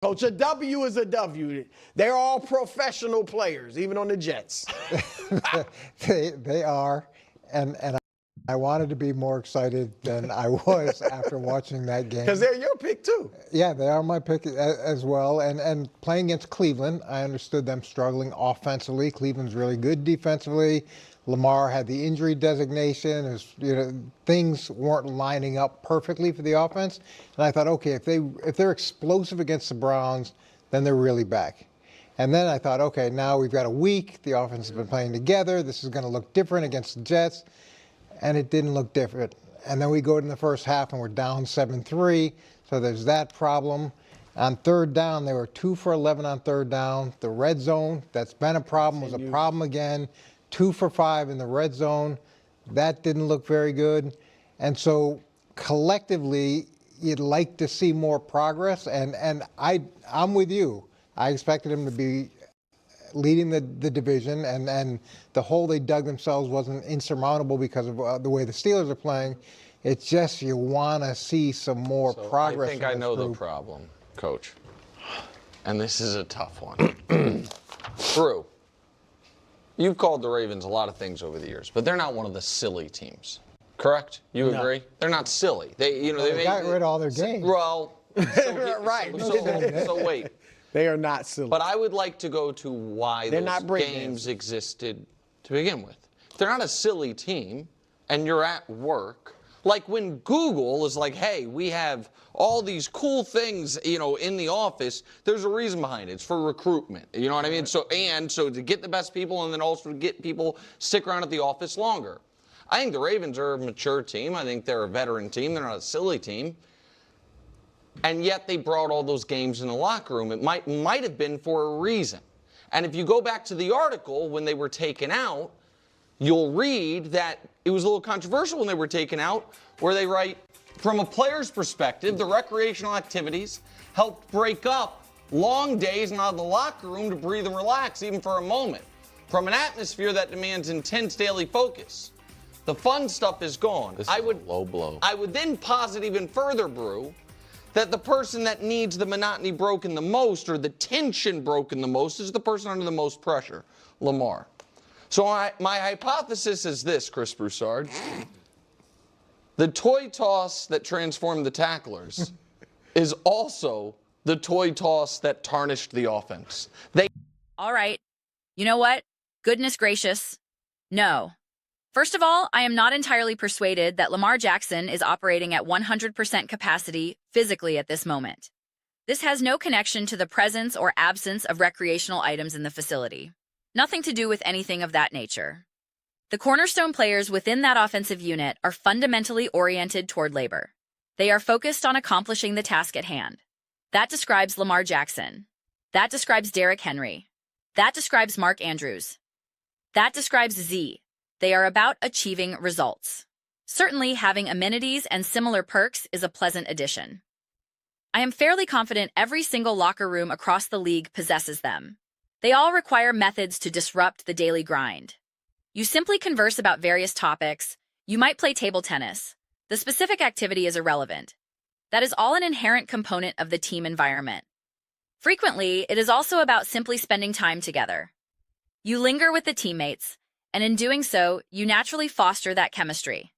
Coach, a W is a W. They're all professional players, even on the Jets. They are, and I wanted to be more excited than I was after watching that game. Because they're your pick, too. Yeah, they are my pick as well. And playing against Cleveland, I understood them struggling offensively. Cleveland's really good defensively. Lamar had the injury designation. Things weren't lining up perfectly for the offense. And I thought, okay, if they're explosive against the Browns, then they're really back. And then I thought, okay, now we've got a week. The offense has been playing together. This is going to look different against the Jets. And it didn't look different. And then we go in the first half and we're down 7-3. So there's that problem. On third down, they were 2 for 11 on third down. The red zone, that's been a problem, was a problem again. 2 for 5 in the red zone. That didn't look very good. And so collectively, you'd like to see more progress. And I'm with you. I expected him to be leading the division, and the hole they dug themselves wasn't insurmountable because of the way the Steelers are playing. It's just you want to see some more progress. I think I know the problem, Coach. And this is a tough one. Drew, you've called the Ravens a lot of things over the years, but they're not one of the silly teams. Correct? You agree? They're not silly. They got rid of all their games. Well, right. So wait. They are not silly. But I would like to go to why They're those not break games dancers. existed to begin with. If they're not a silly team, and you're at work, like when Google is like, hey, we have all these cool things, in the office, there's a reason behind it. It's for recruitment. You know what I mean? So to get the best people and then also to get people stick around at the office longer. I think the Ravens are a mature team. I think they're a veteran team. They're not a silly team. And yet they brought all those games in the locker room. It might have been for a reason. And if you go back to the article when they were taken out, you'll read that it was a little controversial when they were taken out, where they write, from a player's perspective, the recreational activities helped break up long days not in the locker room to breathe and relax, even for a moment, from an atmosphere that demands intense daily focus. The fun stuff is gone. This is a low blow. I would then posit even further, Brew, that the person that needs the monotony broken the most or the tension broken the most is the person under the most pressure, Lamar. So my hypothesis is this, Chris Broussard. The toy toss that transformed the tacklers is also the toy toss that tarnished the offense. All right. You know what? Goodness gracious. No. First of all, I am not entirely persuaded that Lamar Jackson is operating at 100% capacity physically at this moment. This has no connection to the presence or absence of recreational items in the facility. Nothing to do with anything of that nature. The cornerstone players within that offensive unit are fundamentally oriented toward labor. They are focused on accomplishing the task at hand. That describes Lamar Jackson. That describes Derrick Henry. That describes Mark Andrews. That describes Z. They are about achieving results. Certainly, having amenities and similar perks is a pleasant addition. I am fairly confident every single locker room across the league possesses them. They all require methods to disrupt the daily grind. You simply converse about various topics. You might play table tennis. The specific activity is irrelevant. That is all an inherent component of the team environment. Frequently, it is also about simply spending time together. You linger with the teammates, and in doing so, you naturally foster that chemistry.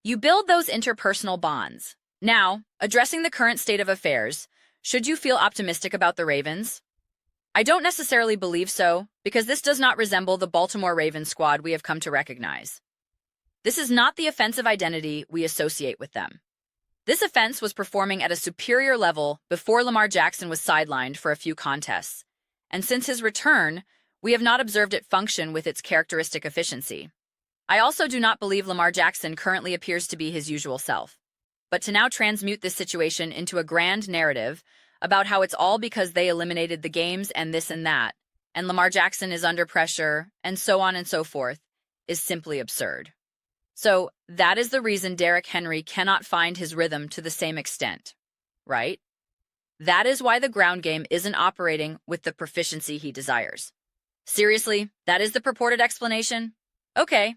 You build those interpersonal bonds. Now, addressing the current state of affairs, should you feel optimistic about the Ravens? I don't necessarily believe so, because this does not resemble the Baltimore Ravens squad we have come to recognize. This is not the offensive identity we associate with them. This offense was performing at a superior level before Lamar Jackson was sidelined for a few contests, and since his return, we have not observed it function with its characteristic efficiency. I also do not believe Lamar Jackson currently appears to be his usual self. But to now transmute this situation into a grand narrative about how it's all because they eliminated the games and this and that, and Lamar Jackson is under pressure, and so on and so forth, is simply absurd. So that is the reason Derrick Henry cannot find his rhythm to the same extent, right? That is why the ground game isn't operating with the proficiency he desires. Seriously, that is the purported explanation? Okay.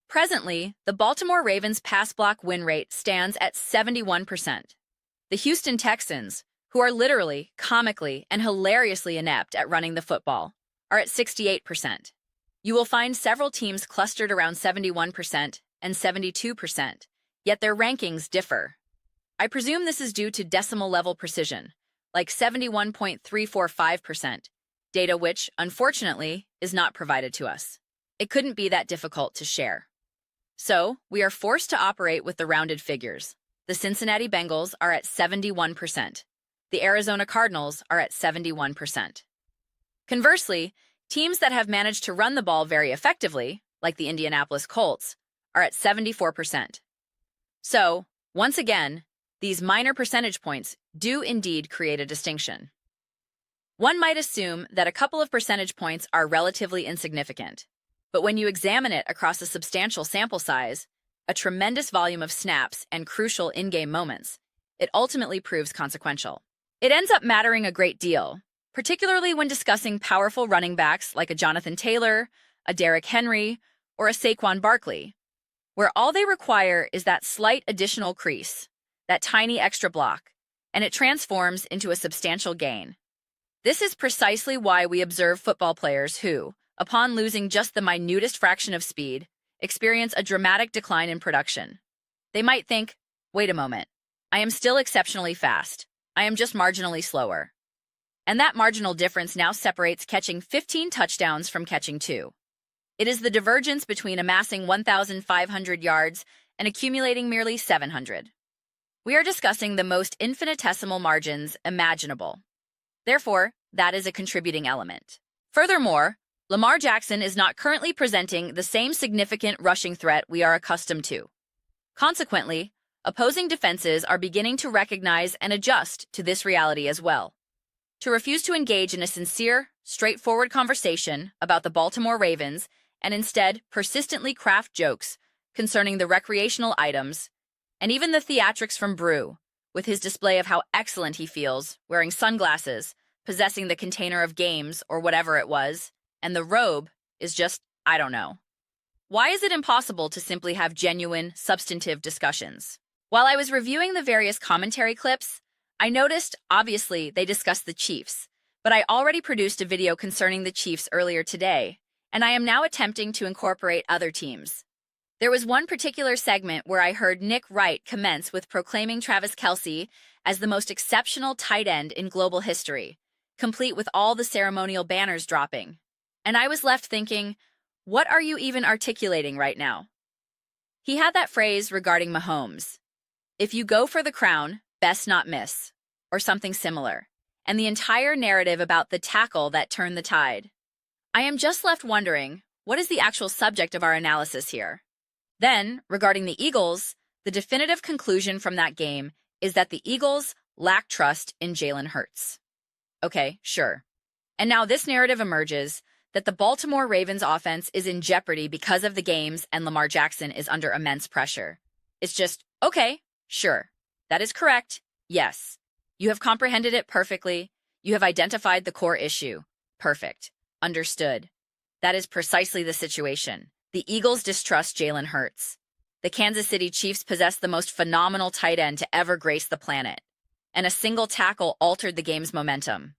Presently, the Baltimore Ravens pass block win rate stands at 71%. The Houston Texans, who are literally, comically, and hilariously inept at running the football, are at 68%. You will find several teams clustered around 71% and 72%, yet their rankings differ. I presume this is due to decimal level precision, like 71.345%, data which, unfortunately, is not provided to us. It couldn't be that difficult to share. So, we are forced to operate with the rounded figures. The Cincinnati Bengals are at 71%. The Arizona Cardinals are at 71%. Conversely, teams that have managed to run the ball very effectively, like the Indianapolis Colts, are at 74%. So, once again, these minor percentage points do indeed create a distinction. One might assume that a couple of percentage points are relatively insignificant, but when you examine it across a substantial sample size, a tremendous volume of snaps and crucial in-game moments, it ultimately proves consequential. It ends up mattering a great deal, particularly when discussing powerful running backs like a Jonathan Taylor, a Derrick Henry, or a Saquon Barkley, where all they require is that slight additional crease, that tiny extra block, and it transforms into a substantial gain. This is precisely why we observe football players who, upon losing just the minutest fraction of speed, experience a dramatic decline in production. They might think, wait a moment, I am still exceptionally fast. I am just marginally slower. And that marginal difference now separates catching 15 touchdowns from catching 2. It is the divergence between amassing 1,500 yards and accumulating merely 700. We are discussing the most infinitesimal margins imaginable. Therefore, that is a contributing element. Furthermore, Lamar Jackson is not currently presenting the same significant rushing threat we are accustomed to. Consequently, opposing defenses are beginning to recognize and adjust to this reality as well. To refuse to engage in a sincere, straightforward conversation about the Baltimore Ravens and instead persistently craft jokes concerning the recreational items and even the theatrics from Brew, with his display of how excellent he feels, wearing sunglasses, possessing the container of games or whatever it was, and the robe is just, I don't know. Why is it impossible to simply have genuine, substantive discussions? While I was reviewing the various commentary clips, I noticed, obviously, they discussed the Chiefs, but I already produced a video concerning the Chiefs earlier today, and I am now attempting to incorporate other teams. There was one particular segment where I heard Nick Wright commence with proclaiming Travis Kelce as the most exceptional tight end in global history, complete with all the ceremonial banners dropping. And I was left thinking, what are you even articulating right now? He had that phrase regarding Mahomes. If you go for the crown, best not miss, or something similar, and the entire narrative about the tackle that turned the tide. I am just left wondering, what is the actual subject of our analysis here? Then, regarding the Eagles, the definitive conclusion from that game is that the Eagles lack trust in Jalen Hurts. Okay, sure. And now this narrative emerges that the Baltimore Ravens offense is in jeopardy because of the games and Lamar Jackson is under immense pressure. It's just, okay, sure. That is correct. Yes. You have comprehended it perfectly. You have identified the core issue. Perfect. Understood. That is precisely the situation. The Eagles distrust Jalen Hurts. The Kansas City Chiefs possess the most phenomenal tight end to ever grace the planet. And a single tackle altered the game's momentum.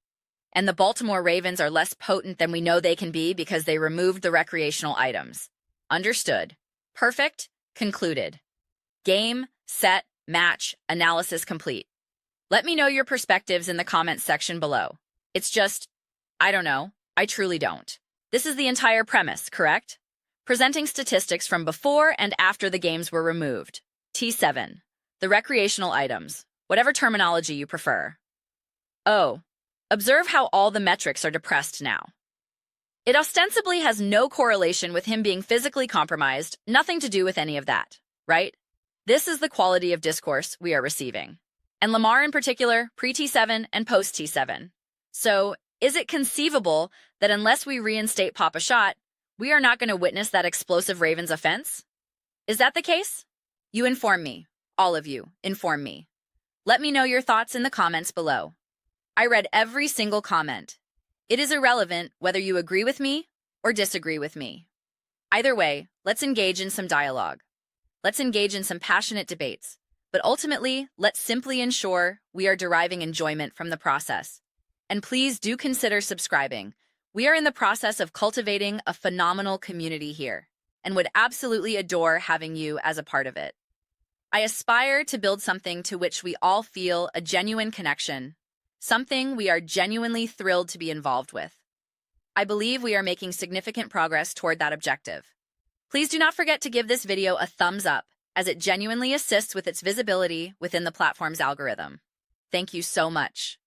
And the Baltimore Ravens are less potent than we know they can be because they removed the recreational items. Understood. Perfect. Concluded. Game, set, match, analysis complete. Let me know your perspectives in the comments section below. It's just, I don't know. I truly don't. This is the entire premise, correct? Presenting statistics from before and after the games were removed. T7. The recreational items. Whatever terminology you prefer. Oh. Observe how all the metrics are depressed now. It ostensibly has no correlation with him being physically compromised, nothing to do with any of that, right? This is the quality of discourse we are receiving. And Lamar in particular, pre-T7 and post-T7. So, is it conceivable that unless we reinstate Papa Shot, we are not going to witness that explosive Ravens offense? Is that the case? You inform me. All of you, inform me. Let me know your thoughts in the comments below. I read every single comment. It is irrelevant whether you agree with me or disagree with me. Either way, let's engage in some dialogue. Let's engage in some passionate debates. but ultimately, let's simply ensure we are deriving enjoyment from the process. And please do consider subscribing. We are in the process of cultivating a phenomenal community here and would absolutely adore having you as a part of it. I aspire to build something to which we all feel a genuine connection, something we are genuinely thrilled to be involved with. I believe we are making significant progress toward that objective. Please do not forget to give this video a thumbs up, as it genuinely assists with its visibility within the platform's algorithm. Thank you so much.